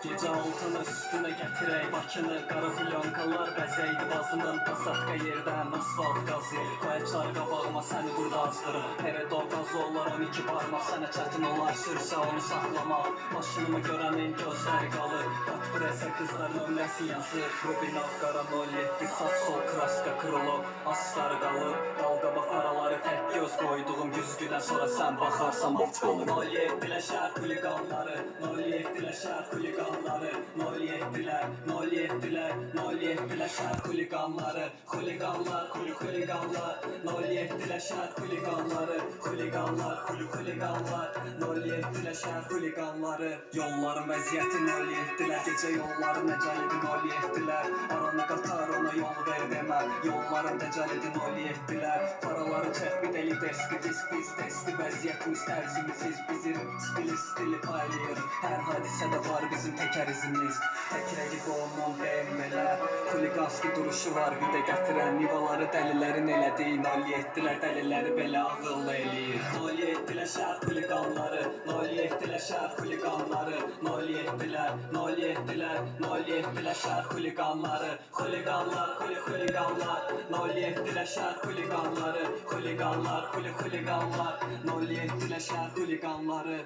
Gece altını üstüne getirey Bakını qara filyonkalar bəzəydi bazının Pasatka yerdən asfalt qazı Qayıqlar qabağıma səni burada azdırım Peredo qazı olar 12 barmaq Sənə çətin olar sürsə onu saxlamaq Maşınımı görənin gözləri qalır Qat presə qızlar nömrəsi yazır Rubinov qara 07 Sağ sol kraska kırılıb Aslar qalır Dalqaba faraları tək göz qoyduğum güzgüdən sonra sən baxarsan mat qalır 07-lə şəhər xuliqanları 07-lə şəhər xuliqanları 07-lər 07-lər 07-lə şəhər xuliqanları Xuliqanlar xuliqanlar 07-lə şəhər xuliqanları Xuliqanlar xuliqanlar 07-lə şəhər xuliqanları Yolların vəziyyəti 07-lər Gecə yolların əcəlidir 07-lər Aranı qatar ona yol ver demə Yolların əcəlidir 07-lər Paraları çək bir deli deski disk biz testi Vəziyyətimiz tərzimisiz bizi stili paylayır Hər hadisədə var bizim təkər izimiz Təkəri qolunun BMW-lər Xuliqanski duruşu var vida gətirən Nivaları dəlilərin elədiyi 07-lər dəliləri belə ağıllı eləyir 07-lər şəhər xuliqanları 07-lər şəhər xuliqanları 07-lər 07-lər 07-lər şəhər xuliqanları Xuliqanlar xuliqanlar 07-lər şəhər xuliqanları Xuliqanlar xuliqanlar 07-lər şəhər xuliqanları